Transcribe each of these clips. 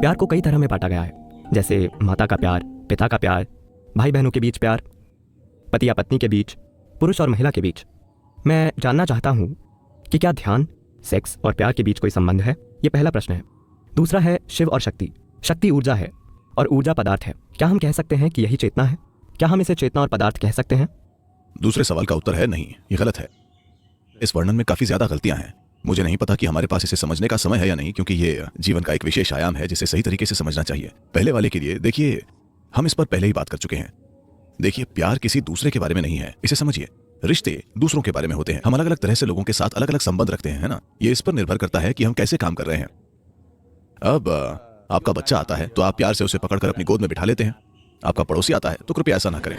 प्यार को कई तरह में बांटा गया है, जैसे माता का प्यार, पिता का प्यार, भाई बहनों के बीच प्यार, पति या पत्नी के बीच, पुरुष और महिला के बीच। मैं जानना चाहता हूँ कि क्या ध्यान, सेक्स और प्यार के बीच कोई संबंध है? ये पहला प्रश्न है। दूसरा है शिव और शक्ति। शक्ति ऊर्जा है और ऊर्जा पदार्थ है। क्या हम कह सकते हैं कि यही चेतना है? क्या हम इसे चेतना और पदार्थ कह सकते हैं? दूसरे सवाल का उत्तर है नहीं, ये गलत है। इस वर्णन में काफी ज्यादा गलतियां हैं। मुझे नहीं पता कि हमारे पास इसे समझने का समय है या नहीं, क्योंकि ये जीवन का एक विशेष आयाम है जिसे सही तरीके से समझना चाहिए। पहले वाले के लिए देखिए, हम इस पर पहले ही बात कर चुके हैं। देखिए, प्यार किसी दूसरे के बारे में नहीं है, इसे समझिए। रिश्ते दूसरों के बारे में होते हैं। हम अलग अलग तरह से लोगों के साथ अलग अलग संबंध रखते हैं, है ना? ये इस पर निर्भर करता है कि हम कैसे काम कर रहे हैं। अब आपका बच्चा आता है तो आप प्यार से उसे पकड़कर अपनी गोद में बिठा लेते हैं। आपका पड़ोसी आता है तो कृपया ऐसा ना करें।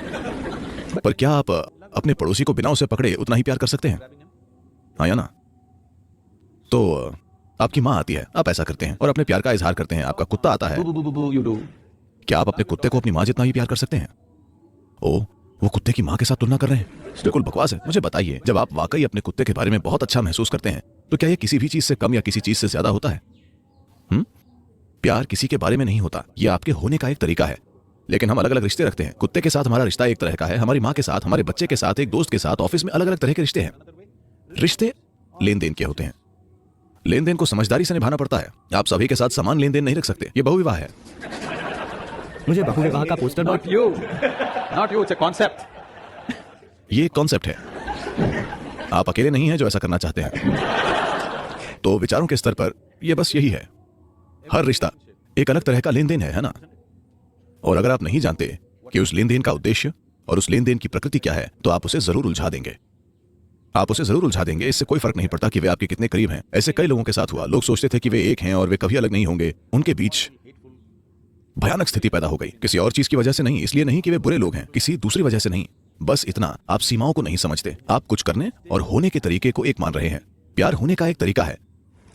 पर क्या आप अपने पड़ोसी को बिना उसे पकड़े उतना ही प्यार कर सकते हैं? हाँ या ना? तो आपकी माँ आती है, आप ऐसा करते हैं और अपने प्यार का इजहार करते हैं। आपका कुत्ता आता है, क्या आप अपने कुत्ते को अपनी माँ जितना ही प्यार कर सकते हैं? ओ, वो कुत्ते की माँ के साथ तुलना कर रहे हैं, बिल्कुल बकवास है। मुझे बताइए, जब आप वाकई अपने कुत्ते के बारे में बहुत अच्छा महसूस करते हैं तो क्या ये किसी भी चीज से कम या किसी चीज से ज्यादा होता है? प्यार किसी के बारे में नहीं होता, यह आपके होने का एक तरीका है। लेकिन हम अलग अलग रिश्ते रखते हैं। कुत्ते के साथ हमारा रिश्ता एक तरह का है, हमारी माँ के साथ, हमारे बच्चे के साथ, एक दोस्त के साथ, ऑफिस में अलग अलग तरह के रिश्ते हैं। रिश्ते लेन देन के होते हैं। लेन देन को समझदारी से निभाना पड़ता है। आप सभी के साथ समान लेन देन नहीं रख सकते। ये बहुविवाह है। मुझे बहुविवाह का poster Not you, it's a concept. ये एक कॉन्सेप्ट है। आप अकेले नहीं हैं जो ऐसा करना चाहते हैं। तो विचारों के स्तर पर यह बस यही है। हर रिश्ता एक अलग तरह का लेन देन है ना? और अगर आप नहीं जानते कि उस लेन देन का उद्देश्य और उस लेन देन की प्रकृति क्या है, तो आप उसे जरूर उलझा देंगे। आप उसे जरूर उलझा देंगे। इससे कोई फर्क नहीं पड़ता कि वे आपके कितने करीब हैं। ऐसे कई लोगों के साथ हुआ। लोग सोचते थे कि वे एक हैं और वे कभी अलग नहीं होंगे। उनके बीच भयानक स्थिति पैदा हो गई, किसी और चीज की वजह से नहीं। इसलिए नहीं कि वे बुरे लोग हैं, किसी दूसरी वजह से नहीं। बस इतना, आप सीमाओं को नहीं समझते। आप कुछ करने और होने के तरीके को एक मान रहे हैं। प्यार होने का एक तरीका है।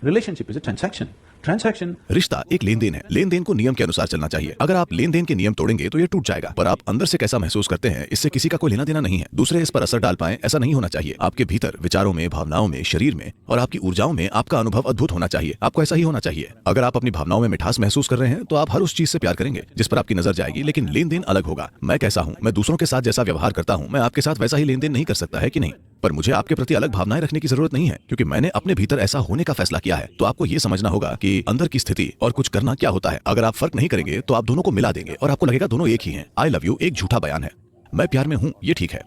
Relationship is a transaction. Transaction. रिश्ता एक लेन देन है। लेन देन को नियम के अनुसार चलना चाहिए। अगर आप लेन देन के नियम तोड़ेंगे तो ये टूट जाएगा। पर आप अंदर से कैसा महसूस करते हैं, इससे किसी का कोई लेना देना नहीं है। दूसरे इस पर असर डाल पाए, ऐसा नहीं होना चाहिए। आपके भीतर, विचारों में, भावनाओं में, शरीर में और आपकी ऊर्जाओं में आपका अनुभव अद्भुत होना चाहिए। आपको ऐसा ही होना चाहिए। अगर आप अपनी भावनाओं में मिठास महसूस कर रहे हैं तो आप हर उस चीज से प्यार करेंगे जिस पर आपकी नजर जाएगी। लेकिन लेन देन अलग होगा। मैं कैसा हूँ, मैं दूसरों के साथ जैसा व्यवहार करता हूँ, मैं आपके साथ वैसा ही लेन देन नहीं कर सकता, है कि नहीं? पर मुझे आपके प्रति अलग भावनाएं रखने की जरूरत नहीं है, क्योंकि मैंने अपने भीतर ऐसा होने का फैसला किया है। तो आपको ये समझना होगा कि अंदर की स्थिति और कुछ करना क्या होता है। अगर आप फर्क नहीं करेंगे तो आप दोनों को मिला देंगे और आपको लगेगा दोनों एक ही हैं। आई लव यू एक झूठा बयान है। मैं प्यार में हूँ, ये ठीक है।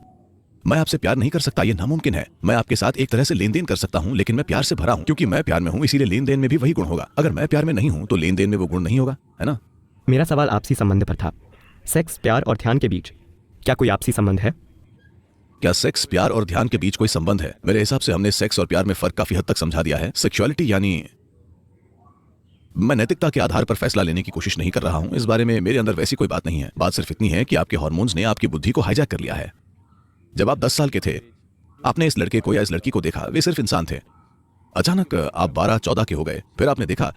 मैं आपसे प्यार नहीं कर सकता, ये नामुमकिन है। मैं आपके साथ एक तरह से लेन देन कर सकता हूँ, लेकिन मैं प्यार से भरा हूँ। क्योंकि मैं प्यार में हूँ, इसीलिए लेन देन में भी वही गुण होगा। अगर मैं प्यार में नहीं हूँ तो लेन देन में वो गुण नहीं होगा, है ना? मेरा सवाल आपसी संबंध पर था। सेक्स, प्यार और ध्यान के बीच क्या कोई आपसी संबंध है? क्या सेक्स, प्यार और ध्यान के बीच कोई संबंध है? मेरे हिसाब से हमने सेक्स और प्यार में फर्क काफी हद तक समझा दिया है। सेक्सुअलिटी यानी, मैं नैतिकता के आधार पर फैसला लेने की कोशिश नहीं कर रहा हूं। इस बारे में मेरे अंदर वैसी कोई बात नहीं है। बात सिर्फ इतनी है कि आपके हार्मोन्स ने आपकी बुद्धि को हाईजैक कर लिया है। जब आप 10 साल के थे, आपने इस लड़के को या इस लड़की को देखा, वे सिर्फ इंसान थे। अचानक आप 12-14 के हो गए। फिर आपने देखा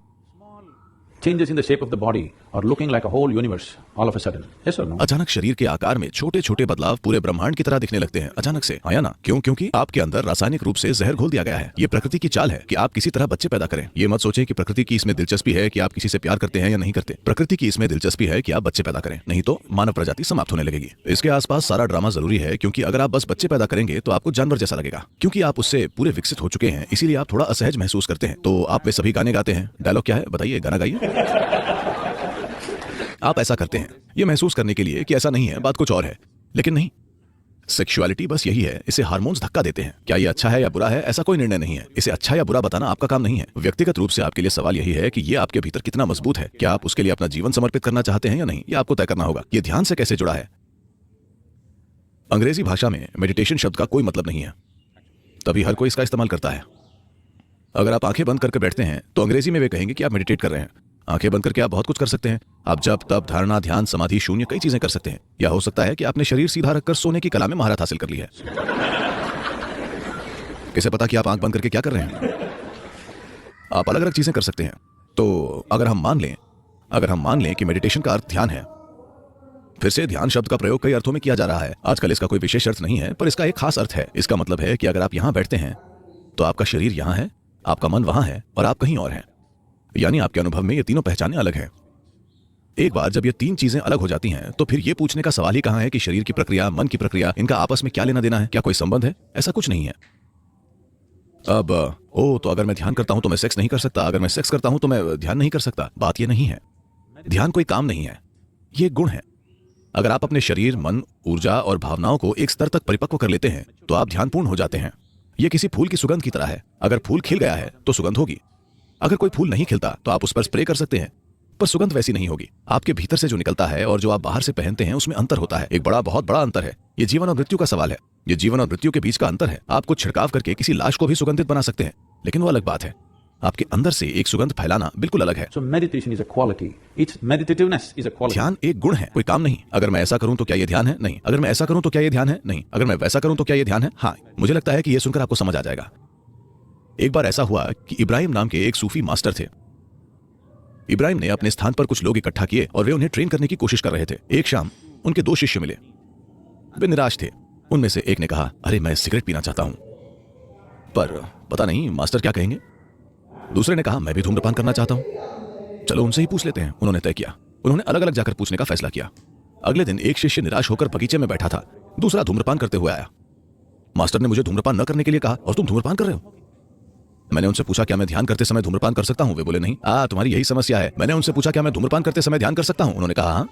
Changes in the shape of the body or looking like a whole universe all of a sudden. Yes or no? अचानक शरीर के आकार में छोटे छोटे बदलाव पूरे ब्रह्मांड की तरह दिखने लगते हैं अचानक से, आया ना? क्यों? क्योंकि आपके अंदर रासायनिक रूप से जहर घोल दिया गया है। ये प्रकृति की चाल है कि आप किसी तरह बच्चे पैदा करें। ये मत सोचें कि प्रकृति की इसमें दिलचस्पी है कि आप किसी से प्यार करते हैं या नहीं करते। प्रकृति की इसमें दिलचस्पी है कि आप बच्चे पैदा करें, नहीं तो मानव प्रजाति समाप्त होने लगेगी। इसके आसपास सारा ड्रामा जरूरी है, क्योंकि अगर आप बस बच्चे पैदा करेंगे तो आपको जानवर जैसा लगेगा। क्योंकि आप उससे पूरे विकसित हो चुके हैं, इसीलिए आप थोड़ा असहज महसूस करते हैं। तो आप वे सभी गाने गाते हैं। डायलॉग क्या है बताइए, गाना गाइए। आप ऐसा करते हैं ये महसूस करने के लिए कि ऐसा नहीं है, बात कुछ और है। लेकिन नहीं, सेक्सुअलिटी बस यही है। इसे हार्मोन्स धक्का देते हैं। क्या ये अच्छा है या बुरा है, ऐसा कोई निर्णय नहीं है। इसे अच्छा या बुरा बताना आपका काम नहीं है। व्यक्तिगत रूप से आपके लिए सवाल यही है कि ये आपके भीतर कितना मजबूत है। क्या आप उसके लिए अपना जीवन समर्पित करना चाहते हैं या नहीं, ये आपको तय करना होगा। ये ध्यान से कैसे जुड़ा है? अंग्रेजी भाषा में मेडिटेशन शब्द का कोई मतलब नहीं है, तभी हर कोई इसका इस्तेमाल करता है। अगर आप आंखें बंद करके बैठते हैं तो अंग्रेजी में वे कहेंगे कि आप मेडिटेट कर रहे हैं। आंखें बंद करके आप बहुत कुछ कर सकते हैं। आप जप, तप, धारणा, ध्यान, समाधि, शून्य, कई चीजें कर सकते हैं। या हो सकता है कि आपने शरीर सीधा रखकर सोने की कला में महारत हासिल कर ली है। किसे पता कि आप आंख बंद करके क्या कर रहे हैं? आप अलग अलग चीजें कर सकते हैं। तो अगर हम मान लें कि मेडिटेशन का अर्थ ध्यान है, फिर से ध्यान शब्द का प्रयोग कई अर्थों में किया जा रहा है। आजकल इसका कोई विशेष अर्थ नहीं है, पर इसका एक खास अर्थ है। इसका मतलब है कि अगर आप यहां बैठते हैं तो आपका शरीर यहां है, आपका मन वहां है और आप कहीं और हैं। यानी आपके अनुभव में ये तीनों पहचानें अलग हैं। एक बार जब ये तीन चीजें अलग हो जाती हैं तो फिर ये पूछने का सवाल ही कहाँ है कि शरीर की प्रक्रिया, मन की प्रक्रिया, इनका आपस में क्या लेना देना है, क्या कोई संबंध है? ऐसा कुछ नहीं है। अब तो अगर मैं ध्यान करता हूं तो मैं सेक्स नहीं कर सकता, अगर मैं सेक्स करता हूं तो मैं ध्यान नहीं कर सकता। बात ये नहीं है। ध्यान कोई काम नहीं है, ये एक गुण है। अगर आप अपने शरीर, मन, ऊर्जा और भावनाओं को एक स्तर तक परिपक्व कर लेते हैं तो आप ध्यानपूर्ण हो जाते हैं। ये किसी फूल की सुगंध की तरह है। अगर फूल खिल गया है तो सुगंध होगी। अगर कोई फूल नहीं खिलता तो आप उस पर स्प्रे कर सकते हैं, पर सुगंध वैसी नहीं होगी। आपके भीतर से जो निकलता है और जो आप बाहर से पहनते हैं उसमें अंतर होता है, एक बहुत बड़ा अंतर है। ये जीवन और मृत्यु का सवाल है। ये जीवन और मृत्यु के बीच का अंतर है। आप कुछ छिड़काव करके किसी लाश को भी सुगंधित बना सकते हैं, लेकिन वो अलग बात है। आपके अंदर से एक सुगंध फैलाना बिल्कुल अलग है। So meditation is a quality. Its meditativeness is a quality. ध्यान एक गुण है, कोई काम नहीं। अगर मैं ऐसा करूं तो क्या ये ध्यान है? नहीं। अगर मैं ऐसा करूं तो क्या ये ध्यान है? नहीं। अगर मैं वैसा करूं तो क्या ये ध्यान है? हाँ। मुझे लगता है कि यह सुनकर आपको समझ आ जाएगा। एक बार ऐसा हुआ कि इब्राहिम नाम के एक सूफी मास्टर थे। इब्राहिम ने अपने स्थान पर कुछ लोग इकट्ठा किए और वे उन्हें ट्रेन करने की कोशिश कर रहे थे। एक शाम उनके 2 शिष्य मिले। वे निराश थे। उनमें से एक ने कहा, अरे मैं सिगरेट पीना चाहता हूं, पर पता नहीं मास्टर क्या कहेंगे। दूसरे ने कहा, मैं भी धूम्रपान करना चाहता हूं, चलो उनसे ही पूछ लेते हैं। उन्होंने तय किया। उन्होंने अलग अलग जाकर पूछने का फैसला किया। अगले दिन एक शिष्य निराश होकर बगीचे में बैठा था। दूसरा धूम्रपान करते हुए आया। मास्टर ने मुझे धूम्रपान न करने के लिए कहा और तुम धूम्रपान कर रहे हो। मैंने उनसे पूछा, क्या मैं ध्यान करते समय धूम्रपान कर सकता हूं? वे बोले, नहीं। तुम्हारी यही समस्या है। मैंने उनसे पूछा, क्या मैं धूम्रपान करते समय ध्यान कर सकता हूं? उन्होंने कहा, हाँ।